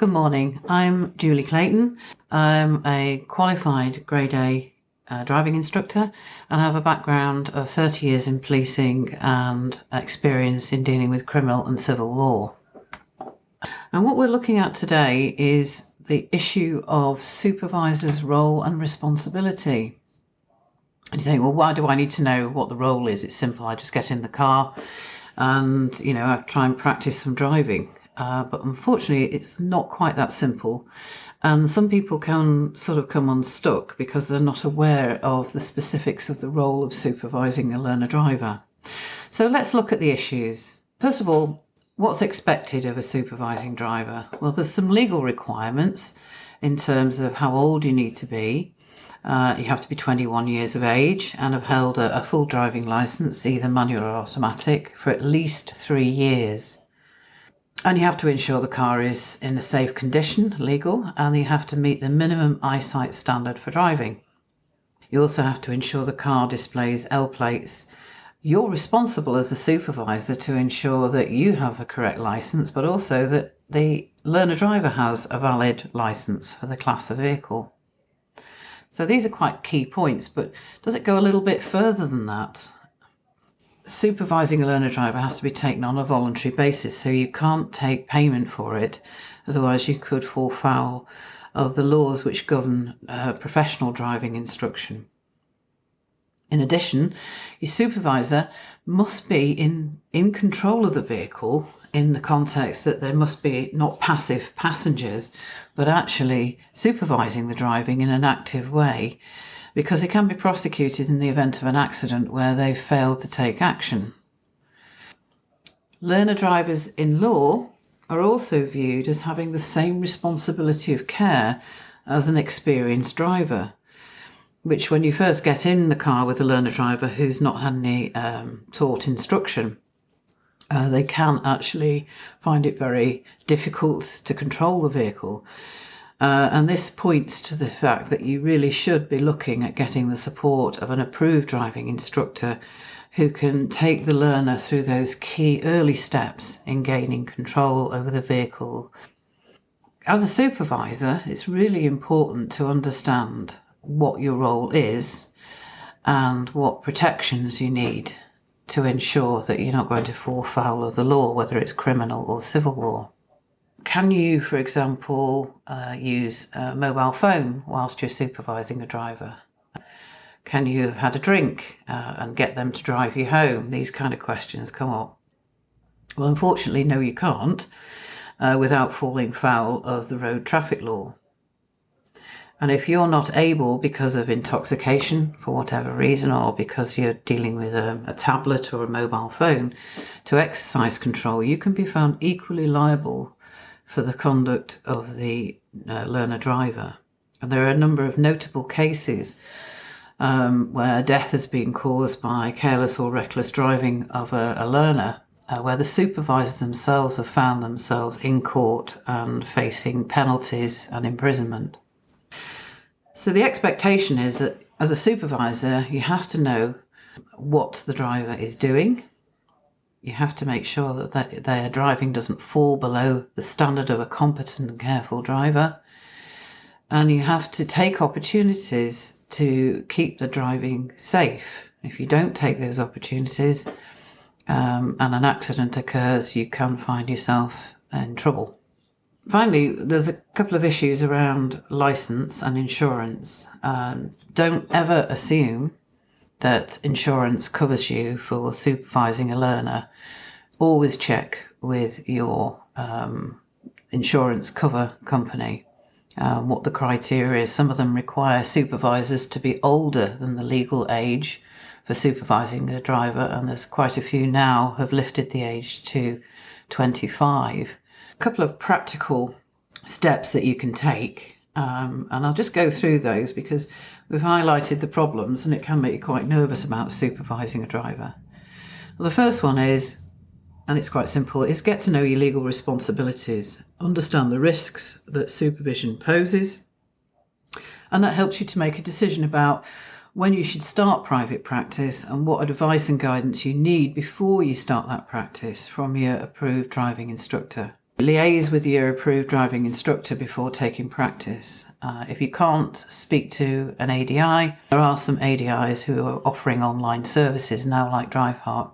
Good morning, I'm Julia Clayton. I'm a qualified Grade A driving instructor and have a background of 30 years in policing and experience in dealing with criminal and civil law. And what we're looking at today is the issue of supervisors' role and responsibility. And you're saying, well, why do I need to know what the role is? It's simple, I just get in the car and, I try and practice some driving. But unfortunately, it's not quite that simple. And some people can sort of come unstuck because they're not aware of the specifics of the role of supervising a learner driver. So let's look at the issues. First of all, what's expected of a supervising driver? Well, there's some legal requirements in terms of how old you need to be. You have to be 21 years of age and have held a full driving licence, either manual or automatic, for at least 3 years. And you have to ensure the car is in a safe condition, legal, and you have to meet the minimum eyesight standard for driving. You also have to ensure the car displays L plates. You're responsible as a supervisor to ensure that you have a correct licence, but also that the learner driver has a valid licence for the class of vehicle. So these are quite key points, but does it go a little bit further than that? Supervising a learner driver has to be taken on a voluntary basis, so you can't take payment for it, otherwise you could fall foul of the laws which govern professional driving instruction. In addition, your supervisor must be in control of the vehicle in the context that there must be not passive passengers, but actually supervising the driving in an active way, because it can be prosecuted in the event of an accident where they've failed to take action. Learner drivers in law are also viewed as having the same responsibility of care as an experienced driver, which when you first get in the car with a learner driver who's not had any taught instruction, they can actually find it very difficult to control the vehicle. And this points to the fact that you really should be looking at getting the support of an approved driving instructor who can take the learner through those key early steps in gaining control over the vehicle. As a supervisor, it's really important to understand what your role is and what protections you need to ensure that you're not going to fall foul of the law, whether it's criminal or civil law. Can you, for example, use a mobile phone whilst you're supervising a driver? Can you have had a drink and get them to drive you home? These kind of questions come up. Well, unfortunately, no, you can't without falling foul of the road traffic law. And if you're not able, because of intoxication for whatever reason, or because you're dealing with a tablet or a mobile phone, to exercise control, you can be found equally liable for the conduct of the learner driver. And there are a number of notable cases where death has been caused by careless or reckless driving of a learner, where the supervisors themselves have found themselves in court and facing penalties and imprisonment. So the expectation is that as a supervisor, you have to know what the driver is doing. You have to make sure that their driving doesn't fall below the standard of a competent and careful driver. And you have to take opportunities to keep the driving safe. If you don't take those opportunities and an accident occurs, you can find yourself in trouble. Finally, there's a couple of issues around licence and insurance. Don't ever assume that insurance covers you for supervising a learner. Always check with your insurance cover company what the criteria is. Some of them require supervisors to be older than the legal age for supervising a driver, and there's quite a few now have lifted the age to 25. A couple of practical steps that you can take, and I'll just go through those because we've highlighted the problems and it can make you quite nervous about supervising a driver. Well, the first one is, and it's quite simple, is get to know your legal responsibilities, understand the risks that supervision poses, and that helps you to make a decision about when you should start private practice and what advice and guidance you need before you start that practice from your approved driving instructor. Liaise with your approved driving instructor before taking practice. If you can't speak to an ADI, there are some ADIs who are offering online services now, like Drive Hart.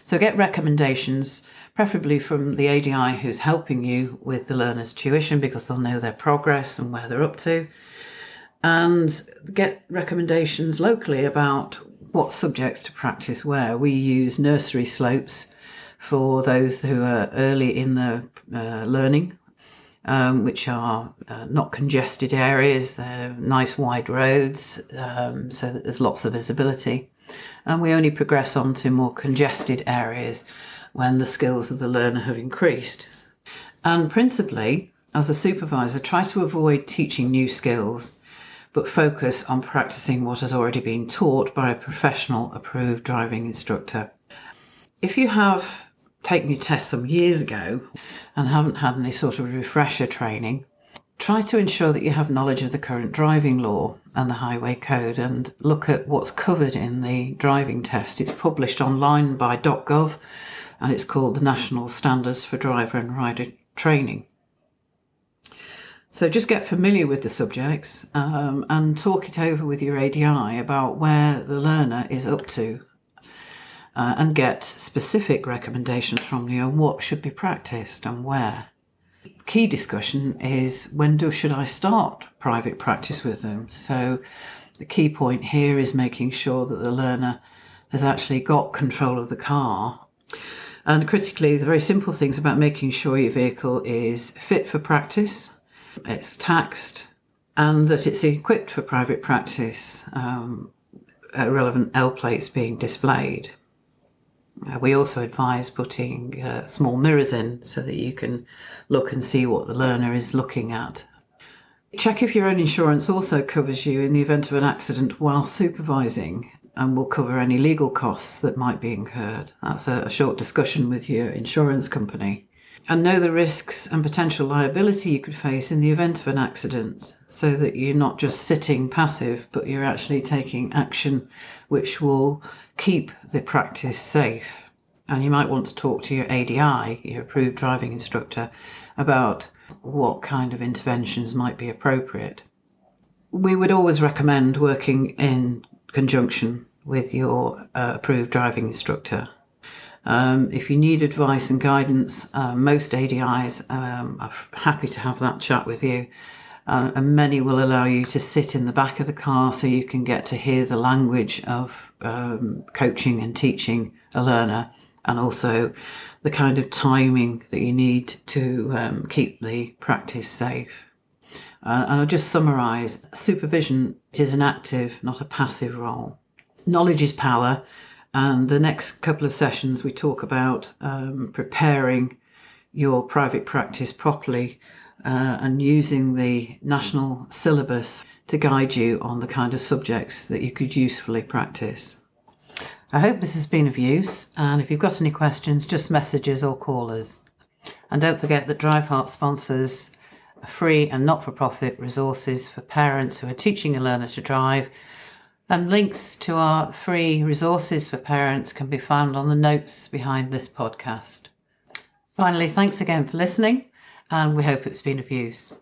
So get recommendations, preferably from the ADI who's helping you with the learner's tuition, because they'll know their progress and where they're up to. And get recommendations locally about what subjects to practice where. We use nursery slopes for those who are early in the learning, which are not congested areas. They're nice wide roads, so that there's lots of visibility. And we only progress on to more congested areas when the skills of the learner have increased. And principally, as a supervisor, try to avoid teaching new skills, but focus on practicing what has already been taught by a professional approved driving instructor. If you have taken your test some years ago and haven't had any sort of refresher training, try to ensure that you have knowledge of the current driving law and the highway code, and look at what's covered in the driving test. It's published online by .gov, and it's called the National Standards for Driver and Rider Training. So just get familiar with the subjects and talk it over with your ADI about where the learner is up to, and get specific recommendations from you on what should be practiced and where. Key discussion is, when should I start private practice with them? So the key point here is making sure that the learner has actually got control of the car. And critically, the very simple things about making sure your vehicle is fit for practice, it's taxed, and that it's equipped for private practice, relevant L plates being displayed. We also advise putting small mirrors in so that you can look and see what the learner is looking at. Check if your own insurance also covers you in the event of an accident while supervising, and will cover any legal costs that might be incurred. That's a short discussion with your insurance company. And know the risks and potential liability you could face in the event of an accident, so that you're not just sitting passive, but you're actually taking action which will keep the practice safe. And you might want to talk to your ADI, your approved driving instructor, about what kind of interventions might be appropriate. We would always recommend working in conjunction with your approved driving instructor. If you need advice and guidance, most ADIs are happy to have that chat with you, and many will allow you to sit in the back of the car so you can get to hear the language of coaching and teaching a learner, and also the kind of timing that you need to keep the practice safe. And I'll just summarise. Supervision is an active, not a passive role. Knowledge is power. And the next couple of sessions we talk about preparing your private practice properly and using the national syllabus to guide you on the kind of subjects that you could usefully practice. I hope this has been of use, and if you've got any questions, just message us or call us. And don't forget that Drive Hart sponsors free and not-for-profit resources for parents who are teaching a learner to drive. And links to our free resources for parents can be found on the notes behind this podcast. Finally, thanks again for listening, and we hope it's been of use.